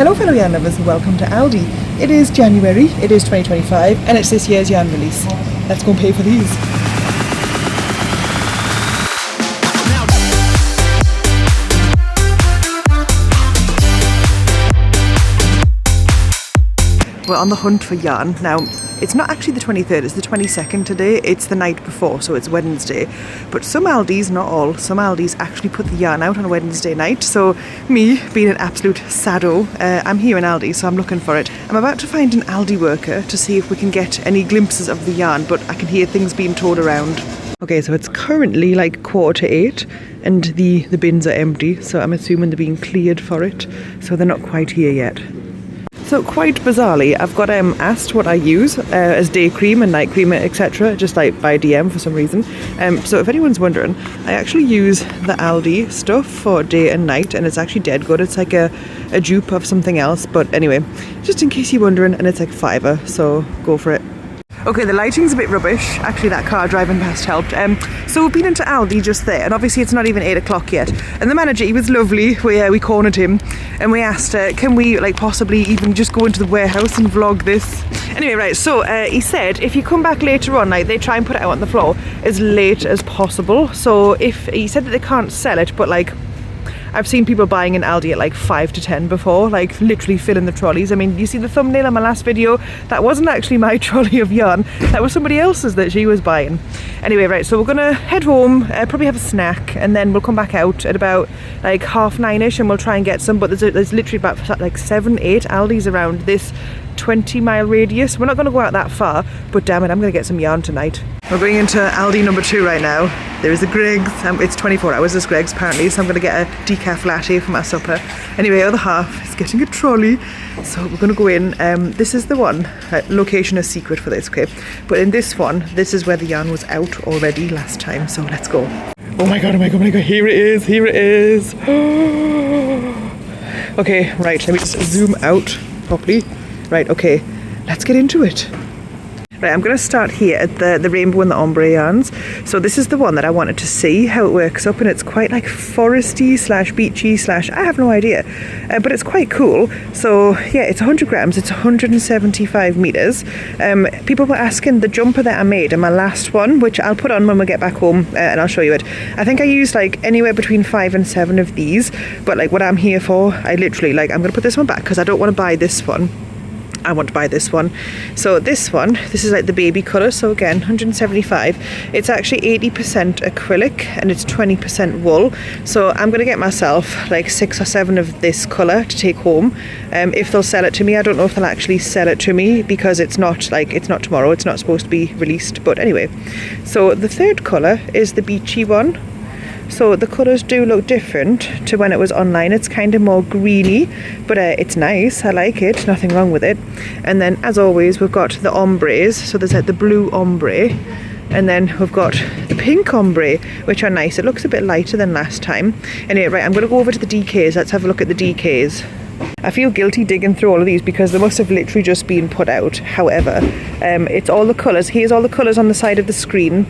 Hello fellow yarn lovers and welcome to Aldi. It is January, it is 2025 and it's this year's yarn release. Let's go and pay for these. We're on the hunt for yarn. Now, it's not actually the 23rd, it's the 22nd today. It's the night before, so it's Wednesday. But some Aldis, not all, some Aldis actually put the yarn out on Wednesday night. So me, being an absolute sado, I'm here in Aldi, so I'm looking for it. I'm about to find an Aldi worker to see if we can get any glimpses of the yarn, but I can hear things being towed around. Okay, so it's currently like 7:45 and the bins are empty, so I'm assuming they're being cleared for it. So they're not quite here yet. So quite bizarrely, I've got asked what I use as day cream and night cream, etc., just like by DM for some reason. So if anyone's wondering, I actually use the Aldi stuff for day and night, and it's actually dead good. It's like a dupe of something else, but anyway, just in case you're wondering, and it's like £5, so go for it. Okay, the lighting's a bit rubbish. Actually, that car driving past helped. So we've been into Aldi just there, and obviously it's not even 8 o'clock yet. And the manager, he was lovely. We cornered him, and we asked, can we like possibly even just go into the warehouse and vlog this? Anyway, right, so he said if you come back later on, like they try and put it out on the floor as late as possible. So if he said that they can't sell it, but like I've seen people buying in Aldi at like 5 to 10 before, like literally filling the trolleys. I mean, you see the thumbnail on my last video? That wasn't actually my trolley of yarn. That was somebody else's that she was buying. Anyway, right, so we're gonna head home, probably have a snack, and then we'll come back out at about like 9:30ish and we'll try and get some, but there's literally about like 7-8 Aldis around this 20-mile radius. We're not going to go out that far, but damn it, I'm going to get some yarn tonight. We're going into Aldi number 2 right now. There is a Greggs. It's 24 hours this Greggs apparently, so I'm going to get a decaf latte for my supper. Anyway, other half is getting a trolley, so we're going to go in. This is the one. Location is secret for this, okay? But in this one, this is where the yarn was out already last time, so let's go. Oh my god, here it is, Okay, right, let me just zoom out properly. Right, okay, let's get into it. Right, I'm going to start here at the rainbow and the ombre yarns. So this is the one that I wanted to see how it works up, and it's quite like foresty / beachy / I have no idea, but it's quite cool. So yeah, it's 100 grams, it's 175 meters. People were asking the jumper that I made in my last one, which I'll put on when we get back home and I'll show you it. I think I used like anywhere between 5 and 7 of these, but like what I'm here for, I literally like, I'm going to put this one back because I don't want to buy this one. I want to buy this one. So this is like the baby colour, so again 175. It's actually 80% acrylic and it's 20% wool, so I'm going to get myself like 6 or 7 of this colour to take home. If they'll sell it to me, I don't know if they'll actually sell it to me because it's not tomorrow, it's not supposed to be released, but anyway. So the third colour is the beachy one. So the colours do look different to when it was online. It's kind of more greeny, but it's nice. I like it. Nothing wrong with it. And then, as always, we've got the ombres. So there's like the blue ombre, and then we've got the pink ombre, which are nice. It looks a bit lighter than last time. Anyway, right, I'm going to go over to the DKs. Let's have a look at the DKs. I feel guilty digging through all of these because they must have literally just been put out. However, it's all the colours. Here's all the colours on the side of the screen.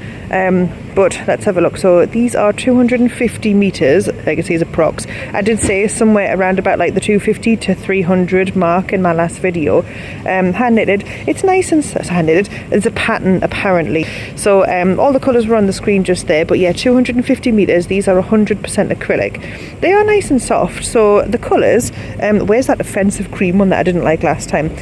But let's have a look. So these are 250 meters. I can see as approx. I did say somewhere around about like the 250 to 300 mark in my last video. Hand knitted. It's nice and hand knitted. It's a pattern apparently. So all the colours were on the screen just there. But yeah, 250 meters. These are 100% acrylic. They are nice and soft. So the colours. Where's that offensive cream one that I didn't like last time?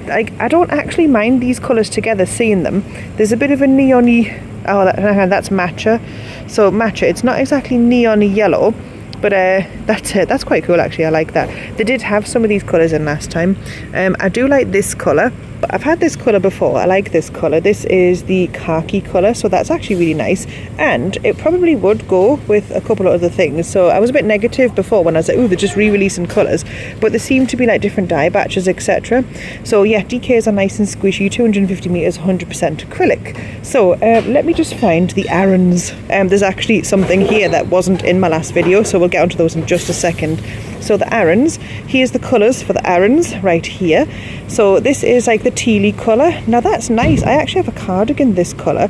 I don't actually mind these colours together, seeing them. There's a bit of a neon-y. Oh, that's matcha. So matcha, it's not exactly neon-y yellow, but that's it. That's quite cool actually. I like that. They did have some of these colours in last time. I do like this colour. I've had this colour before. I like this colour. This is the khaki colour, so that's actually really nice, and it probably would go with a couple of other things. So I was a bit negative before when I was like, oh, they're just re-releasing colours, but there seem to be like different dye batches, etc. So yeah, DKs are nice and squishy. 250 meters, 100% acrylic. So let me just find the Arans. There's actually something here that wasn't in my last video, so we'll get onto those in just a second. So the Arans, here's the colours for the Arans right here. So this is like the tealy colour. Now that's nice. I actually have a cardigan this colour.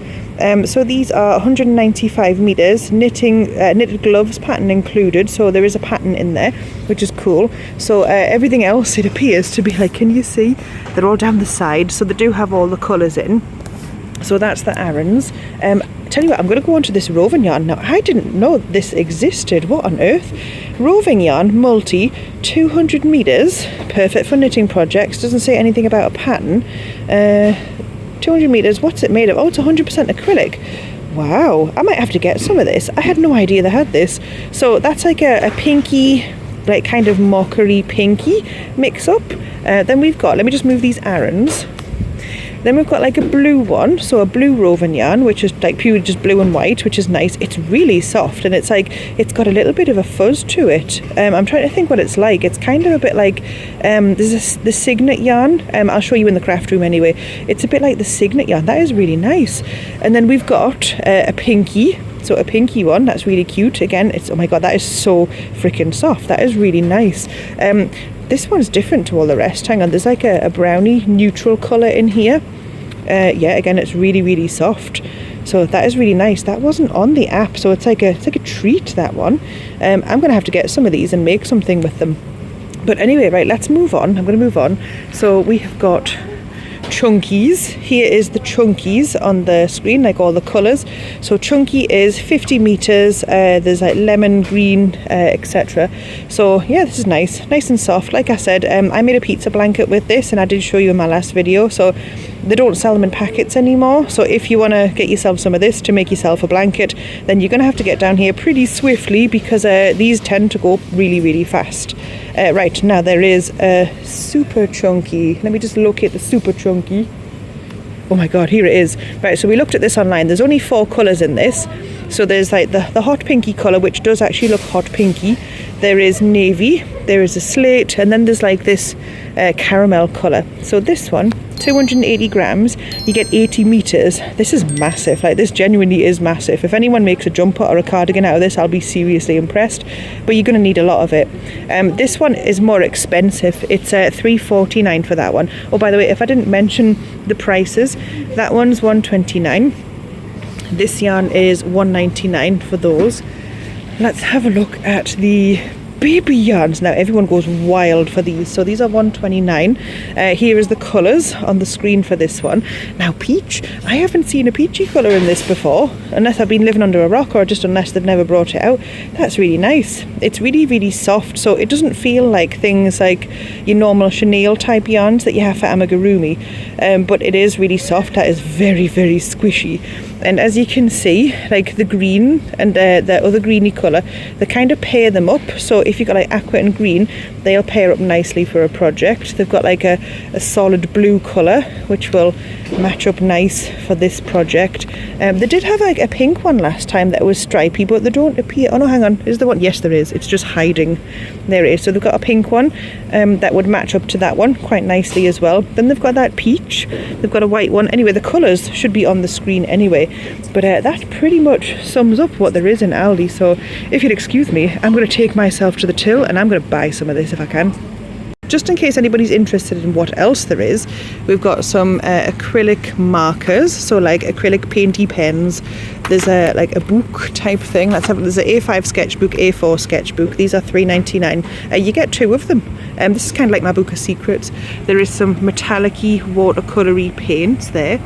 So these are 195 metres, knitted gloves pattern included, so there is a pattern in there, which is cool. So everything else, it appears to be like, can you see? They're all down the side, so they do have all the colours in. So that's the Arans. Tell you what, I'm going to go on to this Roving yarn now. I didn't know this existed. What on earth? Roving yarn, multi, 200 metres, perfect for knitting projects. Doesn't say anything about a pattern. 200 metres, what's it made of? Oh, it's 100% acrylic. Wow, I might have to get some of this. I had no idea they had this. So that's like a pinky, like kind of mockery pinky mix up. Then we've got, let me just move these Arans. Then we've got like a blue one, so a blue Roving yarn, which is like purely just blue and white, which is nice. It's really soft, and it's like, it's got a little bit of a fuzz to it. I'm trying to think what it's like. It's kind of a bit like, the Signet yarn. I'll show you in the craft room anyway. It's a bit like the Signet yarn. That is really nice. And then we've got a pinky. So a pinky one, that's really cute. Again, it's, oh my god, that is so freaking soft. That is really nice. This one's different to all the rest. Hang on, there's like a brownie neutral colour in here. Yeah, again, it's really, really soft. So that is really nice. That wasn't on the app, so it's like a treat, that one. I'm going to have to get some of these and make something with them. But anyway, right, let's move on. I'm going to move on. So we have got chunkies. Here is the chunkies on the screen, like all the colours. So chunky is 50 metres. There's like lemon, green, etc. So yeah, this is nice and soft. Like I said, I made a pizza blanket with this, and I did show you in my last video. So they don't sell them in packets anymore. So if you want to get yourself some of this to make yourself a blanket, then you're going to have to get down here pretty swiftly, because these tend to go really, really fast. Right, now there is a super chunky. Let me just locate the super chunky. Oh my god, here it is. Right, so we looked at this online. There's only 4 colours in this. So there's like the hot pinky colour, which does actually look hot pinky. There is navy, there is a slate, and then there's like this caramel colour. So this one, 280 grams, you get 80 metres. This is massive. Like, this genuinely is massive. If anyone makes a jumper or a cardigan out of this, I'll be seriously impressed. But you're going to need a lot of it. This one is more expensive. It's $3.49 for that one. Oh, by the way, if I didn't mention the prices, that one's $1.29. This yarn is $1.99 for those. Let's have a look at the baby yarns. Now everyone goes wild for these. So these are $1.29. Here is the colours on the screen for this one. Now peach, I haven't seen a peachy colour in this before, unless I've been living under a rock, or just unless they've never brought it out. That's really nice. It's really, really soft, so it doesn't feel like things like your normal chenille type yarns that you have for amigurumi, but it is really soft. That is very, very squishy. And as you can see, like the green and the other greeny colour, they kind of pair them up. So if you've got like aqua and green, they'll pair up nicely for a project. They've got like a solid blue colour, which will match up nice for this project. They did have like a pink one last time that was stripy, but they don't appear. Oh no, hang on, is there one? Yes, there is. It's just hiding. There it is. So they've got a pink one that would match up to that one quite nicely as well. Then they've got that peach. They've got a white one. Anyway, the colours should be on the screen anyway. But that pretty much sums up what there is in Aldi. So if you'll excuse me, I'm going to take myself to the till and I'm going to buy some of this if I can. Just in case anybody's interested in what else there is, we've got some acrylic markers, so like acrylic painty pens. There's like a book type thing. There's an A5 sketchbook, A4 sketchbook. These are $3.99. You get 2 of them. This is kind of like my book of secrets. There is some metallic-y watercolour-y paints there.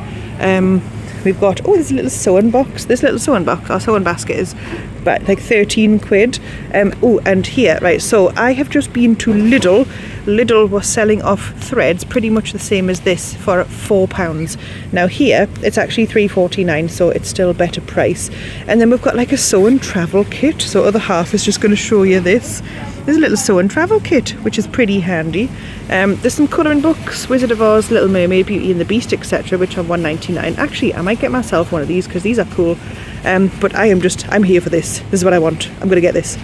We've got, oh, there's a little sewing box. This little sewing box, our sewing basket is about like 13 quid. Oh, and here, right, so I have just been to Lidl. Lidl was selling off threads pretty much the same as this for £4. Now here, it's actually $3.49, so it's still a better price. And then we've got like a sew and travel kit. So other half is just going to show you this. There's a little sew and travel kit, which is pretty handy. There's some colouring books, Wizard of Oz, Little Mermaid, Beauty and the Beast, etc., which are $1.99. Actually, I might get myself one of these because these are cool. But I'm here for this. This is what I want. I'm going to get this.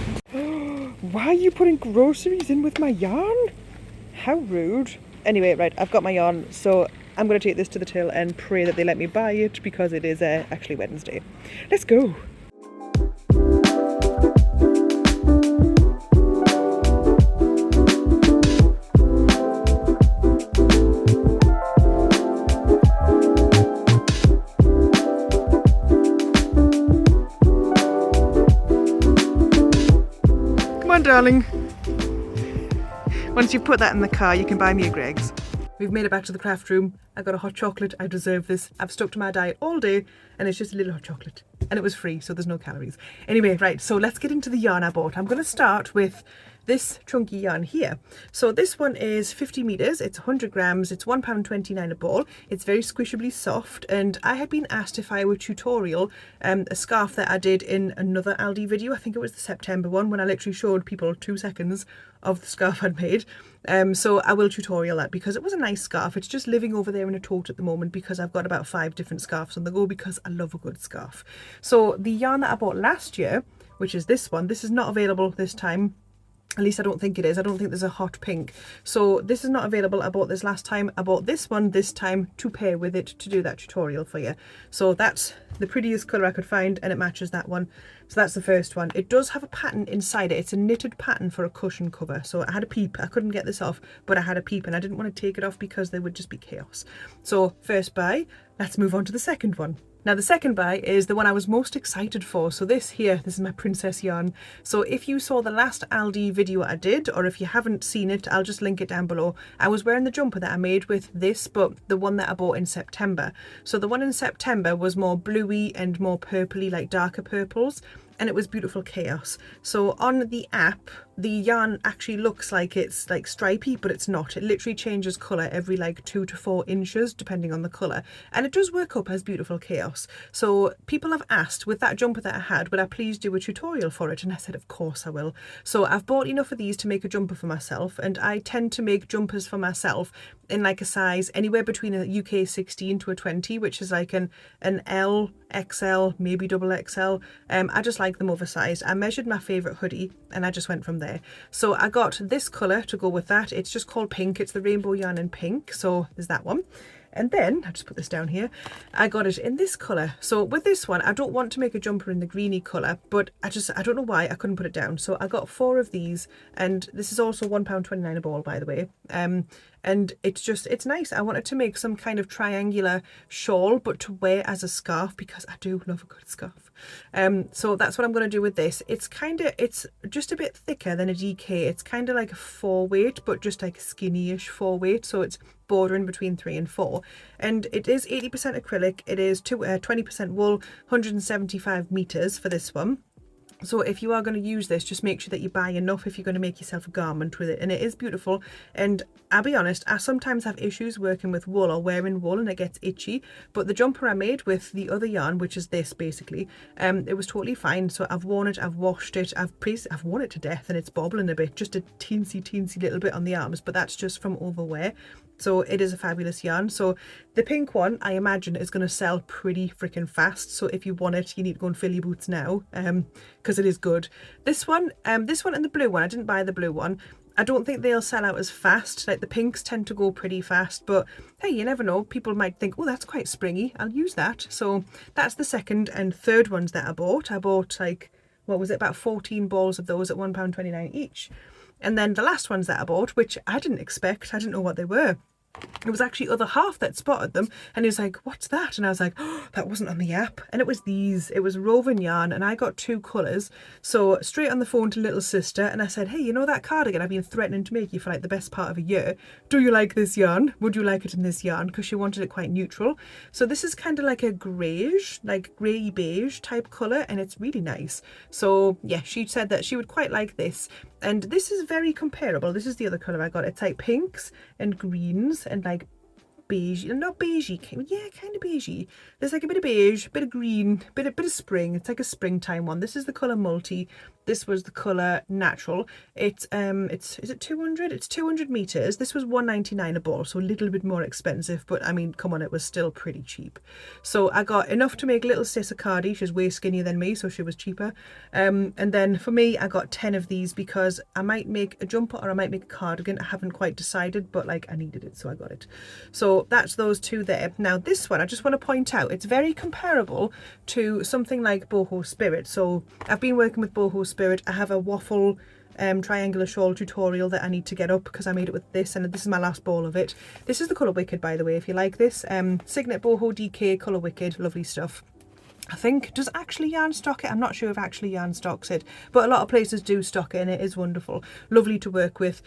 Why are you putting groceries in with my yarn? How rude. Anyway, right, I've got my yarn, so I'm going to take this to the till and pray that they let me buy it because it is actually Wednesday. Let's go. darling. Once you put that in the car, you can buy me a Greggs. We've made it back to the craft room. I got a hot chocolate. I deserve this. I've stuck to my diet all day and it's just a little hot chocolate. And it was free, so there's no calories. Anyway, right, so let's get into the yarn I bought. I'm going to start with this chunky yarn here. So this one is 50 meters, it's 100 grams, it's £1.29 a ball. It's very squishably soft, and I had been asked if I would tutorial a scarf that I did in another Aldi video. I think it was the September one, when I literally showed people 2 seconds of the scarf I'd made. So I will tutorial that because it was a nice scarf. It's just living over there in a tote at the moment because I've got about 5 different scarves on the go because I love a good scarf. So the yarn that I bought last year, which is this one, this is not available this time. At least I don't think it is. I don't think there's a hot pink. So this is not available. I bought this last time. I bought this one this time to pair with it to do that tutorial for you. So that's the prettiest colour I could find and it matches that one. So that's the first one. It does have a pattern inside it. It's a knitted pattern for a cushion cover. So I had a peep. I couldn't get this off, but I had a peep and I didn't want to take it off because there would just be chaos. So first buy. Let's move on to the second one. Now the second buy is the one I was most excited for. So this here, this is my princess yarn. So if you saw the last Aldi video I did, or if you haven't seen it, I'll just link it down below. I was wearing the jumper that I made with this, but the one that I bought in September. So the one in September was more bluey and more purpley, like darker purples. And it was beautiful chaos. So on the app, the yarn actually looks like it's like stripy, but it's not. It literally changes colour every like 2 to 4 inches, depending on the colour. And it does work up as beautiful chaos. So people have asked, with that jumper that I had, would I please do a tutorial for it? And I said, of course I will. So I've bought enough of these to make a jumper for myself. And I tend to make jumpers for myself in like a size anywhere between a UK 16 to a 20, which is like an L, XL, maybe double XL. I just like them oversized. I measured my favourite hoodie and I just went from there. So I got this colour to go with that. It's just called pink. It's the rainbow yarn in pink. So there's that one. And then, I'll just put this down here, I got it in this colour. So with this one, I don't want to make a jumper in the greeny colour, but I don't know why I couldn't put it down. So I got 4 of these, and this is also £1.29 a ball, by the way. And it's nice. I wanted to make some kind of triangular shawl, but to wear as a scarf because I do love a good scarf. So that's what I'm going to do with this. It's just a bit thicker than a DK. It's kind of like a 4 weight, but just like a skinny-ish 4 weight. So it's bordering between 3 and 4. And it is 80% acrylic. It is 20% wool, 175 meters for this one. So if you are going to use this, just make sure that you buy enough if you're going to make yourself a garment with it. And it is beautiful. And I'll be honest, I sometimes have issues working with wool or wearing wool and it gets itchy. But the jumper I made with the other yarn, which is this basically, it was totally fine. So I've worn it, I've washed it, I've worn it to death and it's bobbling a bit, just a teensy little bit on the arms, but that's just from overwear. So it is a fabulous yarn. So the pink one, I imagine, is going to sell pretty freaking fast. So if you want it, you need to go and fill your boots now, because it is good. This one and the blue one, I didn't buy the blue one. I don't think they'll sell out as fast. Like the pinks tend to go pretty fast, but hey, you never know. People might think, oh, that's quite springy. I'll use that. So that's the second and third ones that I bought. I bought like, what was it, about 14 balls of those at £1.29 each. And then the last ones that I bought, which I didn't expect, I didn't know what they were. It was actually other half that spotted them and he was like, what's that? And I was like, oh, that wasn't on the app. And it was these. It was Roving yarn and I got 2 colours. So straight on the phone to little sister and I said, hey, you know that cardigan I've been threatening to make you for like the best part of a year? Do you like this yarn? Would you like it in this yarn? Because she wanted it quite neutral. So this is kind of like a greyish, like grey beige type colour and it's really nice. So yeah, she said that she would quite like this. And this is very comparable. This is the other colour I got. It's like pinks and greens and like beige, not beigey, yeah, kind of beigey. There's like a bit of beige, bit of green, bit of spring. It's like a springtime one. This is the colour multi. This was the colour natural. Is it 200? It's 200 meters. This was £1.99 a ball, so a little bit more expensive, but I mean, come on, it was still pretty cheap. So I got enough to make little sis a cardi. She's way skinnier than me, so she was cheaper. And then for me, I got 10 of these because I might make a jumper or I might make a cardigan. I haven't quite decided, but like I needed it, so I got it. So that's those 2 there. Now this one, I just want to point out, it's very comparable to something like Boho Spirit. So I've been working with Boho Spirit. I have a waffle triangular shawl tutorial that I need to get up because I made it with this and this is my last ball of it. This is the colour Wicked, by the way, if you like this. Signet Boho DK colour Wicked, lovely stuff. I think, does actually Yarn stock it? I'm not sure if actually Yarn stocks it, but a lot of places do stock it and it is wonderful. Lovely to work with.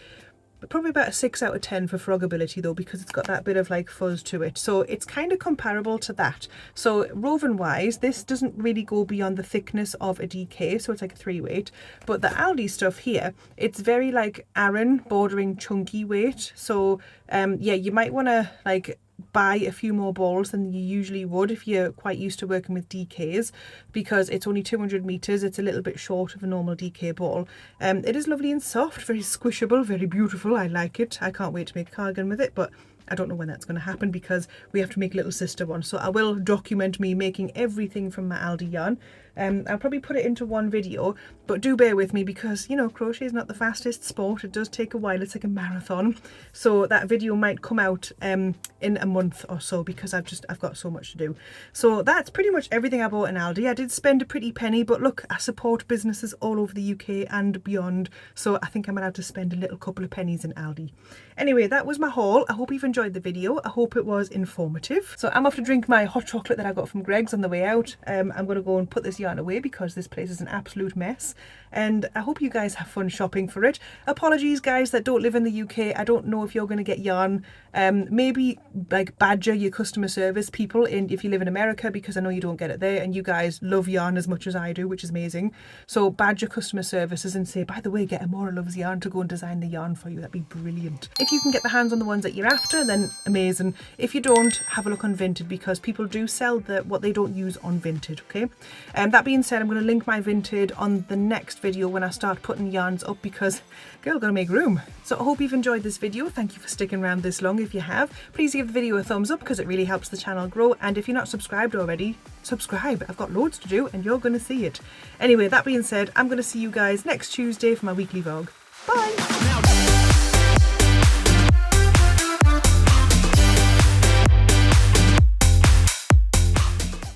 Probably about a 6 out of 10 for froggability though, because it's got that bit of like fuzz to it, so it's kind of comparable to that. So Roving wise, this doesn't really go beyond the thickness of a DK, so it's like a 3 weight, but the Aldi stuff here, it's very like Aran bordering chunky weight. So yeah, you might want to like buy a few more balls than you usually would if you're quite used to working with DKs, because it's only 200 meters. It's a little bit short of a normal DK ball. It is lovely and soft, very squishable, very beautiful. I like it. I can't wait to make a cardigan with it, but I don't know when that's going to happen because we have to make a little sister one. So I will document me making everything from my Aldi yarn. I'll probably put it into one video, but do bear with me because, you know, crochet is not the fastest sport. It does take a while. It's like a marathon. So that video might come out in a month or so because I've got so much to do. So that's pretty much everything I bought in Aldi. I did spend a pretty penny, but look, I support businesses all over the UK and beyond. So I think I'm allowed to spend a little couple of pennies in Aldi. Anyway, that was my haul. I hope you've enjoyed the video. I hope it was informative. So I'm off to drink my hot chocolate that I got from Greg's on the way out. I'm going to go and put this yarn away because this place is an absolute mess, and I hope you guys have fun shopping for it. Apologies guys that don't live in the UK. I don't know if you're going to get yarn. Maybe like badger your customer service people if you live in America, because I know you don't get it there and you guys love yarn as much as I do, which is amazing. So badger customer services and say, by the way, get Amora Loves Yarn to go and design the yarn for you. That'd be brilliant. If you can get the hands on the ones that you're after, then amazing. If you don't, have a look on Vinted, because people do sell what they don't use on Vinted. Okay, that being said, I'm going to link my Vinted on the next video when I start putting yarns up, because girl, gotta make room. So I hope you've enjoyed this video. Thank you for sticking around this long. If you have, please give the video a thumbs up because it really helps the channel grow, and if you're not subscribed already, subscribe. I've got loads to do and you're going to see it. Anyway, that being said, I'm going to see you guys next Tuesday for my weekly vlog. Bye!